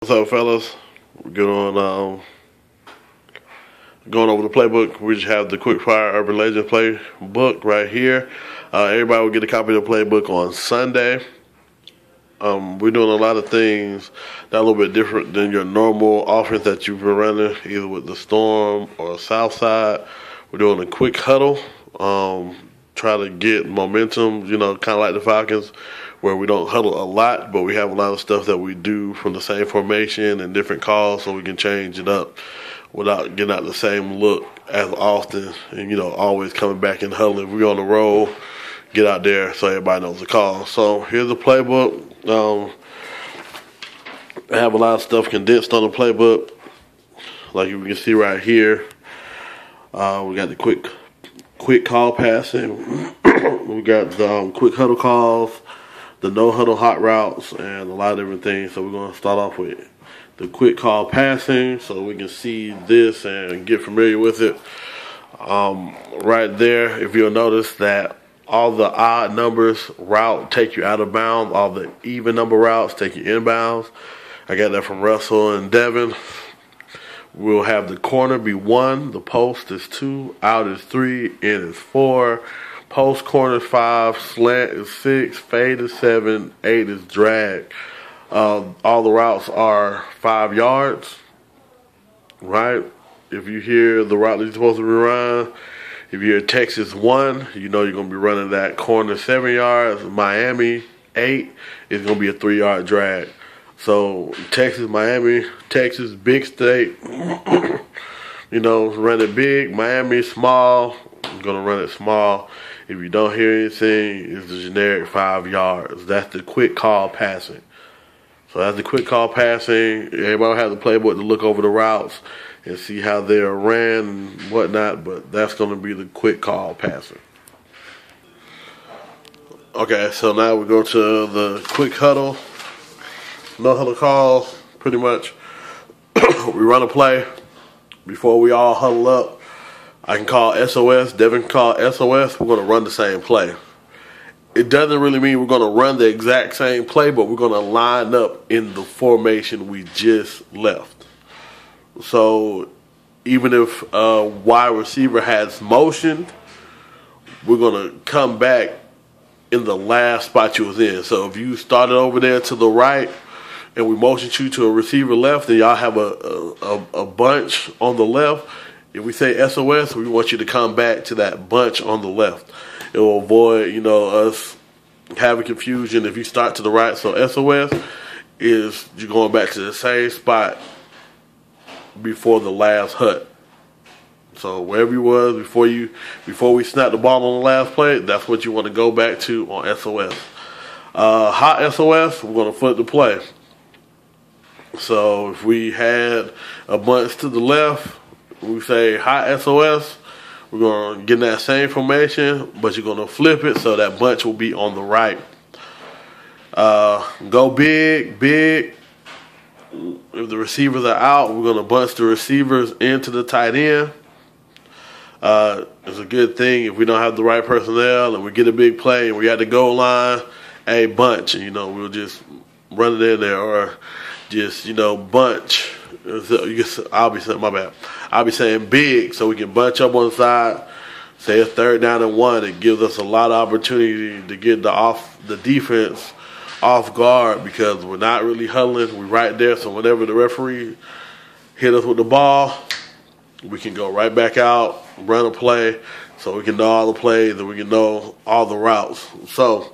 What's up, fellas? We're good on going over the playbook. We just have the Quick Fire Urban Legends playbook right here. Everybody will get a copy of the playbook on Sunday. We're doing a lot of things that are a little bit different than your normal offense that you've been running, either with the Storm or Southside. We're doing a quick huddle. Try to get momentum, kind of like the Falcons, where we don't huddle a lot, but we have a lot of stuff that we do from the same formation and different calls, so we can change it up without getting out the same look as often, and always coming back and huddling. If we're on the roll, get out there so everybody knows the call. So here's the playbook. I have a lot of stuff condensed on the playbook, like you can see right here. We got the quick call passing. We got the quick huddle calls, the no huddle hot routes, and a lot of different things. So we're going to start off with the quick call passing so we can see this and get familiar with it. Right there, if you'll notice that all the odd numbers route take you out of bounds, all the even number routes take you inbounds. I got that from Russell and Devin. We'll have the corner be 1, the post is 2, out is 3, in is 4, post corner is 5, slant is 6, fade is 7, 8 is drag. All the routes are 5 yards, right? If you hear the route that you're supposed to be running, if you hear Texas 1, you know you're going to be running that corner 7 yards. Miami 8 is going to be a 3-yard drag. So Texas, Miami, Texas, big state, run it big. Miami, small, I'm going to run it small. If you don't hear anything, it's the generic 5 yards. That's the quick call passing. So that's the quick call passing. Everybody will have the playbook to look over the routes and see how they're ran and whatnot, but that's going to be the quick call passing. Okay, so now we go to the quick huddle. No huddle calls, pretty much. We run a play before we all huddle up. I can call SOS, Devin can call SOS. We're going to run the same play. It doesn't really mean we're going to run the exact same play, but we're going to line up in the formation we just left. So even if a wide receiver has motioned, we're going to come back in the last spot you was in. So if you started over there to the right and we motioned you to a receiver left, and y'all have a bunch on the left, if we say SOS, we want you to come back to that bunch on the left. It will avoid, us having confusion if you start to the right. So SOS is you're going back to the same spot before the last hut. So wherever you was before we snapped the ball on the last play, that's what you want to go back to on SOS. Hot SOS, we're going to flip the play. So if we had a bunch to the left, we say hot SOS, we're going to get in that same formation, but you're going to flip it so that bunch will be on the right. Go big. If the receivers are out, we're going to bunch the receivers into the tight end. It's a good thing if we don't have the right personnel and we get a big play and we at the goal line, a bunch, and we'll just run it in there, or just bunch. I'll be saying big so we can bunch up on the side. Say it's 3rd down and 1. It gives us a lot of opportunity to get the defense off guard because we're not really huddling. We're right there, so whenever the referee hit us with the ball, we can go right back out, run a play, so we can know all the plays and we can know all the routes. So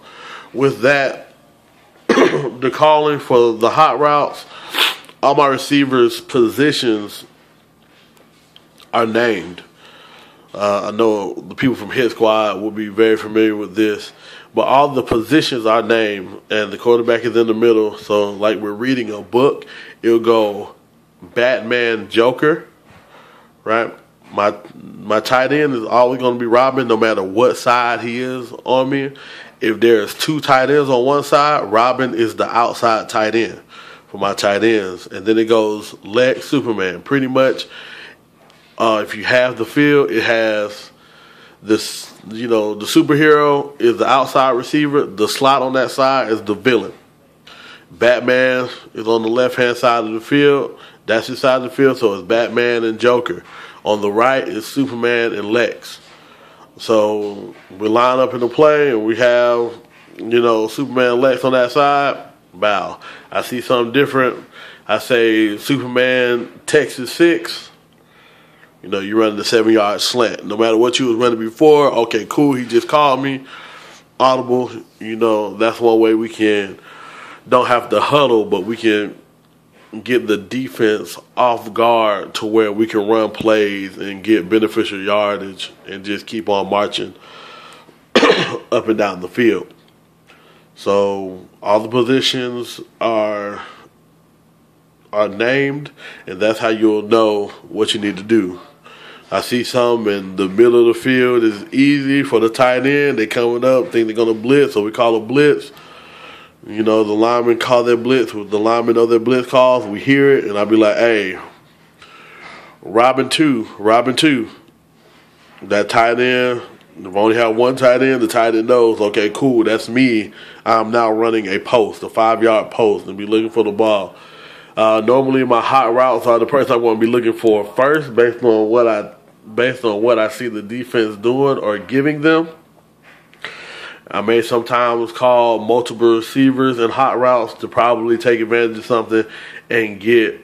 with that, the calling for the hot routes, all my receivers' positions are named. I know the people from Hit Squad will be very familiar with this, but all the positions are named, and the quarterback is in the middle. So like we're reading a book, it'll go Batman, Joker, right? My tight end is always going to be Robin, no matter what side he is on me. If there's 2 tight ends on one side, Robin is the outside tight end for my tight ends. And then it goes Lex, Superman. Pretty much, if you have the field, it has this, the superhero is the outside receiver. The slot on that side is the villain. Batman is on the left-hand side of the field. That's his side of the field, so it's Batman and Joker. On the right is Superman and Lex. So we line up in the play, and we have, Superman and Lex on that side. Bow. I see something different. I say Superman Texas 6. You running the 7-yard slant. No matter what you was running before, okay, cool, he just called me. Audible, that's one way we don't have to huddle, but we can get the defense off guard to where we can run plays and get beneficial yardage and just keep on marching up and down the field. So all the positions are named, and that's how you'll know what you need to do. I see some in the middle of the field is easy for the tight end. They coming up, think they're going to blitz, so we call a blitz. The linemen call their blitz. The linemen know their blitz calls. We hear it, and I'll be like, hey, Robin 2. That tight end, if I only have one tight end, the tight end knows, okay, cool, that's me. I'm now running a post, a 5-yard post, and be looking for the ball. Normally, my hot routes are the person I want to be looking for first, based on what I see the defense doing or giving them. I may sometimes call multiple receivers and hot routes to probably take advantage of something and get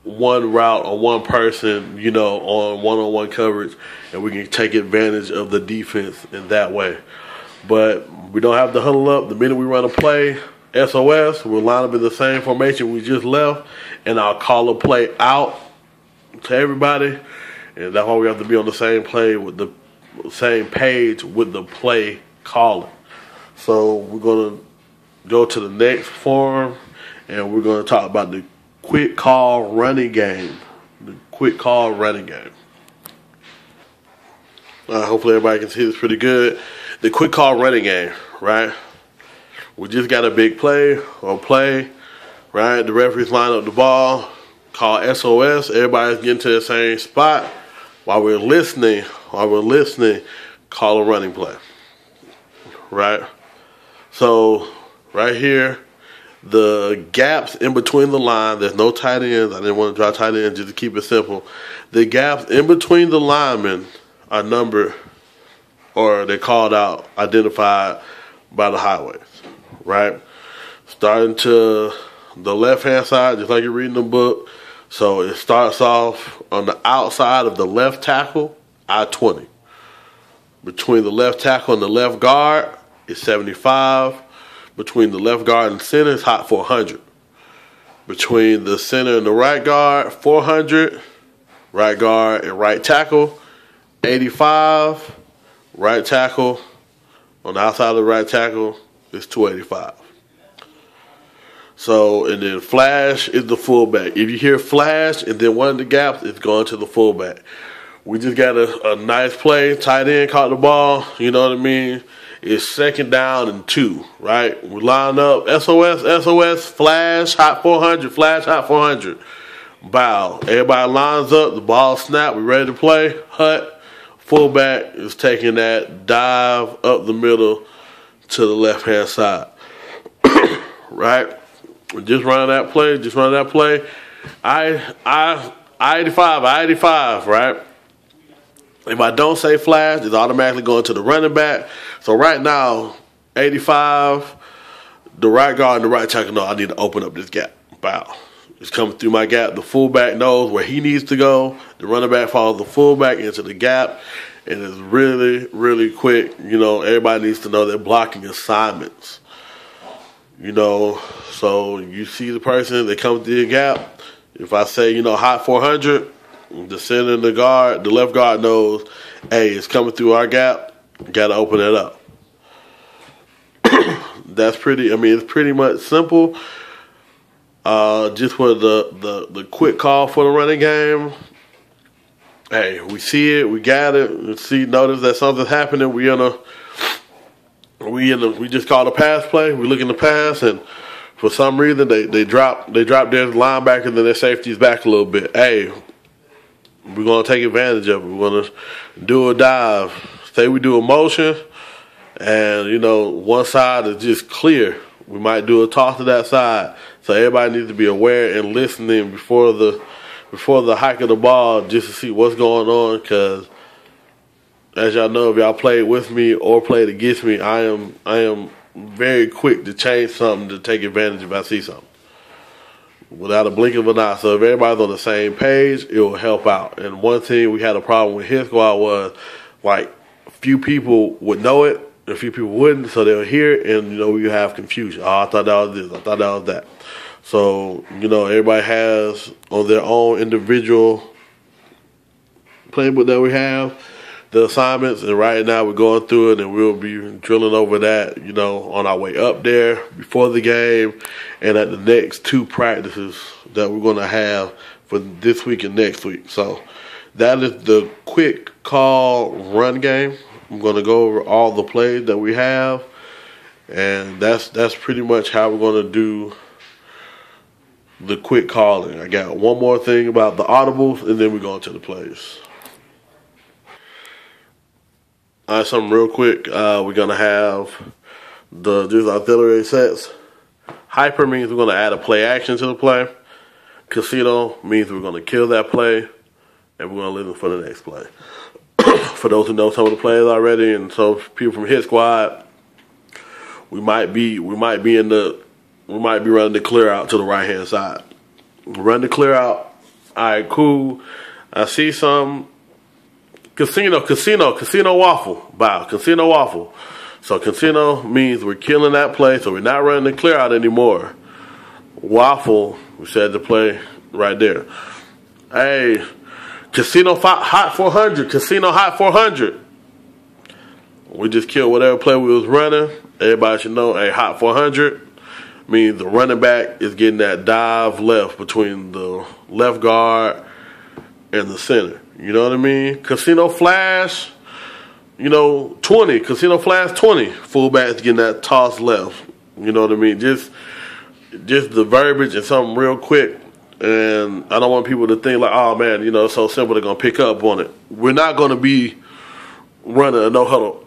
one route or one person, on one-on-one coverage, and we can take advantage of the defense in that way. But we don't have to huddle up. The minute we run a play, SOS, we'll line up in the same formation we just left, and I'll call a play out to everybody, and that's why we have to be on the same page with the play calling. So we're going to go to the next form, and we're going to talk about the quick call running game. The quick call running game. Hopefully everybody can see this pretty good. The quick call running game, right? We just got a big play, right? The referees line up the ball, call SOS. Everybody's getting to the same spot. While we're listening, call a running play. Right? So, right here, the gaps in between the line, there's no tight ends. I didn't want to draw tight ends just to keep it simple. The gaps in between the linemen are numbered, or they're called out, identified by the highways. Right? Starting to the left-hand side, just like you're reading the book. So it starts off on the outside of the left tackle, I-20. Between the left tackle and the left guard, it's 75. Between the left guard and center, it's hot 400. Between the center and the right guard, 400. Right guard and right tackle, 85. Right tackle, on the outside of the right tackle, it's 285. So, and then flash is the fullback. If you hear flash and then one of the gaps, it's going to the fullback. We just got a nice play. Tight end caught the ball. You know what I mean? It's 2nd down and 2, right? We line up. SOS, flash, hot 400, flash, hot 400. Bow. Everybody lines up. The ball snap. We ready to play. Hut. Fullback is taking that dive up the middle to the left-hand side. Right? Just running that play. I-85, right? If I don't say flash, it's automatically going to the running back. So right now, 85, the right guard and the right tackle know I need to open up this gap. Bow. It's coming through my gap. The fullback knows where he needs to go. The running back follows the fullback into the gap. And it's really, really quick. Everybody needs to know their blocking assignments. So you see the person, they come through the gap. If I say, hot 400, the center and the left guard knows, hey, it's coming through our gap. Got to open it up. It's pretty much simple. Just for the quick call for the running game. Hey, we see it, we got it. Notice that something's happening. We just called a pass play. We looking to pass, and for some reason they drop their linebacker and then their safety's back a little bit. Hey, we're gonna take advantage of it. We're gonna do a dive. Say we do a motion, and one side is just clear. We might do a toss to that side. So everybody needs to be aware and listening before the hike of the ball, just to see what's going on. Because as y'all know, if y'all played with me or played against me, I am very quick to change something to take advantage if I see something, without a blink of an eye. So if everybody's on the same page, it will help out. And one thing we had a problem with his squad was, like, a few people would know it, a few people wouldn't, so they'll hear it, and, you know, you have confusion. Oh, I thought that was this, I thought that was that. So, you know, everybody has on their own individual playbook that we have, the assignments, and right now we're going through it, and we'll be drilling over that, you know, on our way up there before the game and at the next 2 practices that we're going to have for this week and next week. So that is the quick call run game. I'm going to go over all the plays that we have, and that's pretty much how we're going to do the quick calling. I got one more thing about the audibles, and then we're going to the plays. All right, something real quick. We're going to have these auxiliary sets. Hyper means we're going to add a play action to the play. Casino means we're going to kill that play, and we're going to listen for the next play. For those who know some of the plays already, and so people from Hit Squad, we might be running the clear out to the right hand side. Run the clear out. All right, cool. I see some casino waffle. Wow, casino waffle. So casino means we're killing that play, so we're not running the clear out anymore. Waffle, we said the play right there. Hey, casino hot 400, casino hot 400. We just killed whatever play we was running. Everybody should know, hey, hot 400 means the running back is getting that dive left between the left guard and the center. You know what I mean? Casino flash, you know, 20. Casino flash 20. Fullback's getting that toss left. You know what I mean? Just the verbiage and something real quick. And I don't want people to think like, oh man, you know, it's so simple, they're going to pick up on it. We're not going to be running a no huddle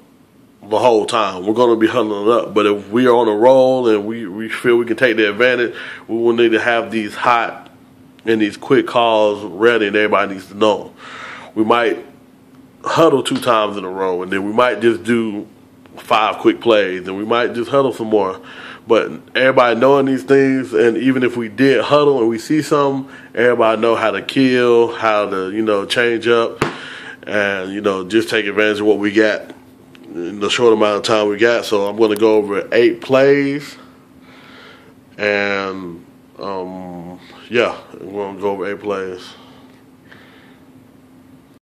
the whole time. We're going to be huddling up. But if we are on a roll and we feel we can take the advantage, we will need to have these hot and these quick calls ready, and everybody needs to know. We might huddle 2 times in a row, and then we might just do 5 quick plays, and we might just huddle some more. But everybody knowing these things, and even if we did huddle and we see something, everybody know how to kill, how to, you know, change up, and, you know, just take advantage of what we got in the short amount of time we got. So I'm going to go over 8 plays, and yeah, we're going to go over 8 plays.